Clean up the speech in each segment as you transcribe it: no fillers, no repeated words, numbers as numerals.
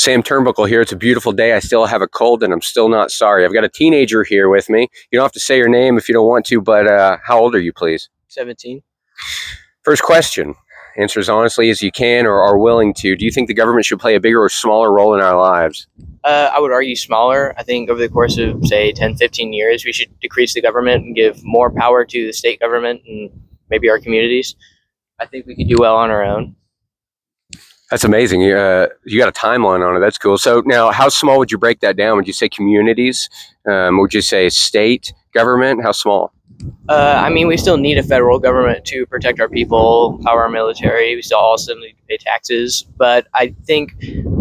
Sam Turnbuckle here. It's a beautiful day. I still have a cold and I'm still not sorry. I've got a teenager here with me. You don't have to say your name if you don't want to, but how old are you, please? 17. First question. Answer as honestly as you can or are willing to. Do you think the government should play a bigger or smaller role in our lives? I would argue smaller. I think over the course of, say, 10, 15 years, we should decrease the government and give more power to the state government and maybe our communities. I think we could do well on our own. That's amazing. You got a timeline on it. That's cool. So now, how small would you break that down? Would you say communities? Would you say state government? How small? We still need a federal government to protect our people, power our military. We still also need to pay taxes. But I think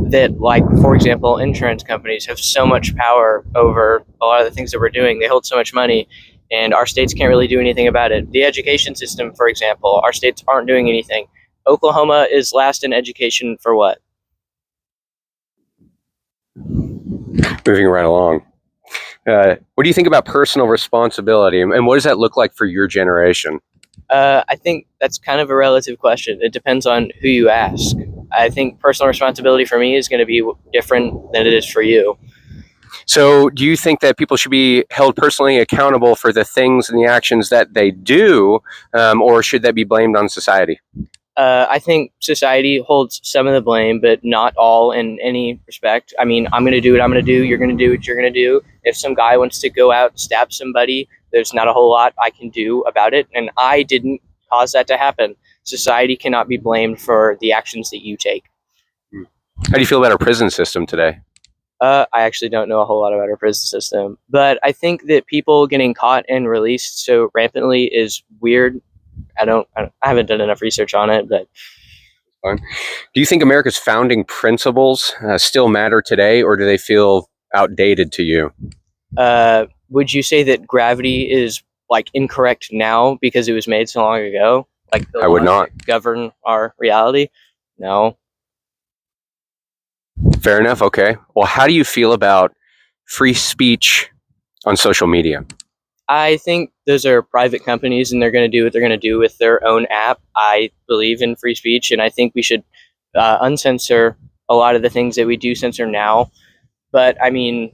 that, like, for example, insurance companies have so much power over a lot of the things that we're doing. They hold so much money, and our states can't really do anything about it. The education system, for example, our states aren't doing anything. Oklahoma is last in education for what? Moving right along. What do you think about personal responsibility, and what does that look like for your generation? I think that's kind of a relative question. It depends on who you ask. I think personal responsibility for me is going to be different than it is for you. So, do you think that people should be held personally accountable for the things and the actions that they do, or should that be blamed on society? I think society holds some of the blame, but not all in any respect. I mean, I'm going to do what I'm going to do. You're going to do what you're going to do. If some guy wants to go out and stab somebody, there's not a whole lot I can do about it. And I didn't cause that to happen. Society cannot be blamed for the actions that you take. How do you feel about our prison system today? I actually don't know a whole lot about our prison system, but I think that people getting caught and released so rampantly is weird. I haven't done enough research on it, but. Do you think America's founding principles still matter today, or do they feel outdated to you? Would you say that gravity is like incorrect now because it was made so long ago? Like I would not govern our reality. No. Fair enough. Okay. Well, how do you feel about free speech on social media? I think those are private companies and they're going to do what they're going to do with their own app. I believe in free speech, and I think we should uncensor a lot of the things that we do censor now. But I mean,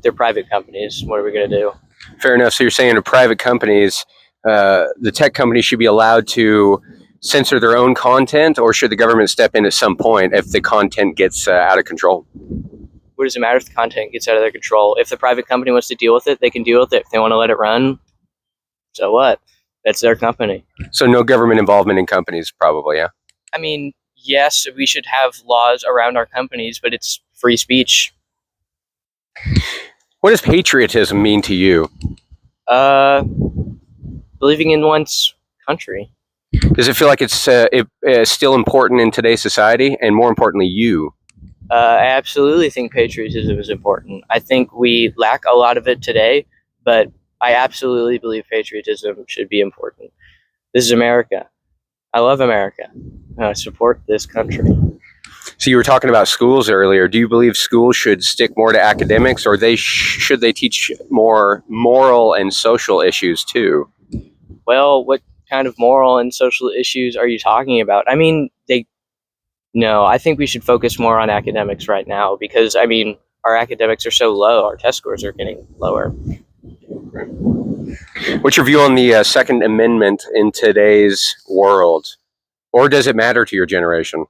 they're private companies. What are we going to do? Fair enough. So you're saying to private companies, the tech companies should be allowed to censor their own content, or should the government step in at some point if the content gets out of control? What does it matter if the content gets out of their control? If the private company wants to deal with it, they can deal with it. If they want to let it run, so what? That's their company. So no government involvement in companies, probably, yeah? I mean, yes, we should have laws around our companies, but it's free speech. What does patriotism mean to you? Believing in one's country. Does it feel like it's still important in today's society, and more importantly, you? I absolutely think patriotism is important. I think we lack a lot of it today, but I absolutely believe patriotism should be important. This is America. I love America. I support this country. So you were talking about schools earlier. Do you believe schools should stick more to academics, or should they teach more moral and social issues too? Well, what kind of moral and social issues are you talking about? I mean, no, I think we should focus more on academics right now because, I mean, our academics are so low. Our test scores are getting lower. What's your view on the Second Amendment in today's world? Or does it matter to your generation?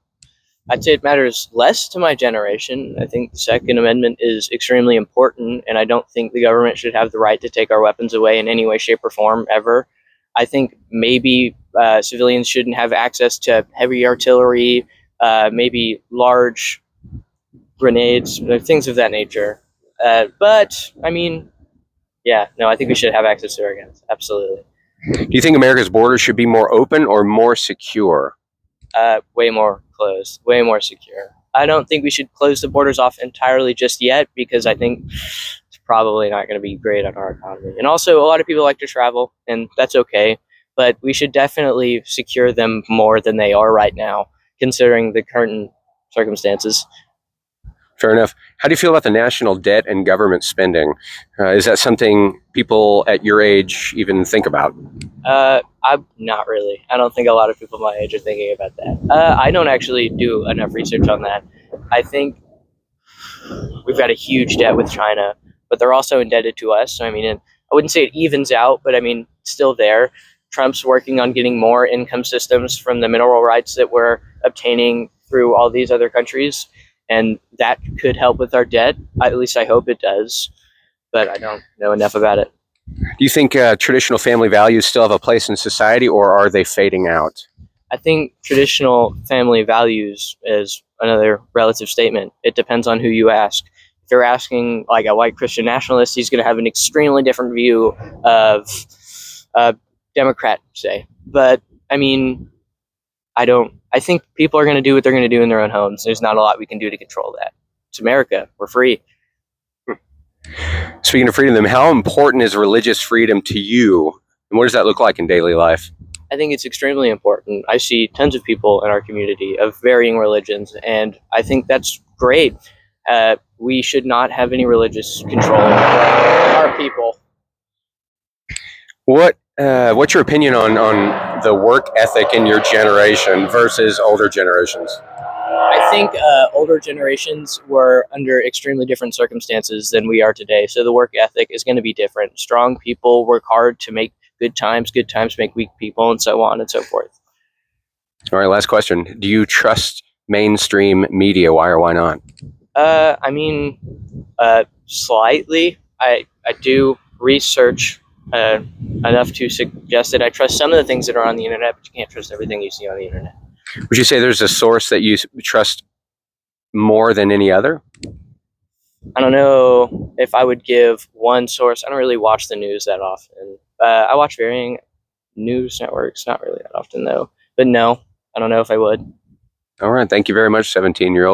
I'd say it matters less to my generation. I think the Second Amendment is extremely important, and I don't think the government should have the right to take our weapons away in any way, shape, or form ever. I think maybe civilians shouldn't have access to heavy artillery, maybe large grenades, things of that nature. But, I mean, yeah, no, I think we should have access to our guns. Absolutely. Do you think America's borders should be more open or more secure? Way more closed, way more secure. I don't think we should close the borders off entirely just yet because I think it's probably not going to be great on our economy. And also, a lot of people like to travel, and that's okay. But we should definitely secure them more than they are right now, considering the current circumstances. Fair enough. How do you feel about the national debt and government spending? Is that something people at your age even think about? I'm not really. I don't think a lot of people my age are thinking about that. I don't actually do enough research on that. I think we've got a huge debt with China, but they're also indebted to us. So, I mean, I wouldn't say it evens out, but I mean, still there. Trump's working on getting more income systems from the mineral rights that we're obtaining through all these other countries, and that could help with our debt. At least I hope it does, but I don't know enough about it. Do you think traditional family values still have a place in society, or are they fading out? I think traditional family values is another relative statement. It depends on who you ask. If you're asking like a white Christian nationalist, he's going to have an extremely different view of Democrat, say. But I mean, I think people are going to do what they're going to do in their own homes. There's not a lot we can do to control that. It's America. We're free. Speaking of freedom, then, how important is religious freedom to you, and what does that look like in daily life? I think it's extremely important. I see tons of people in our community of varying religions, and I think that's great. We should not have any religious control over our people. What's your opinion on the work ethic in your generation versus older generations? I think older generations were under extremely different circumstances than we are today, so the work ethic is going to be different. Strong people work hard to make good times make weak people, and so on and so forth. All right, last question. Do you trust mainstream media? Why or why not? I mean, slightly. I do research enough to suggest that I trust some of the things that are on the internet, but you can't trust everything you see on the internet. Would you say there's a source that you trust more than any other? I don't know if I would give one source. I don't really watch the news that often. I watch varying news networks, not really that often though. But no, I don't know if I would. All right. Thank you very much, 17-year-old.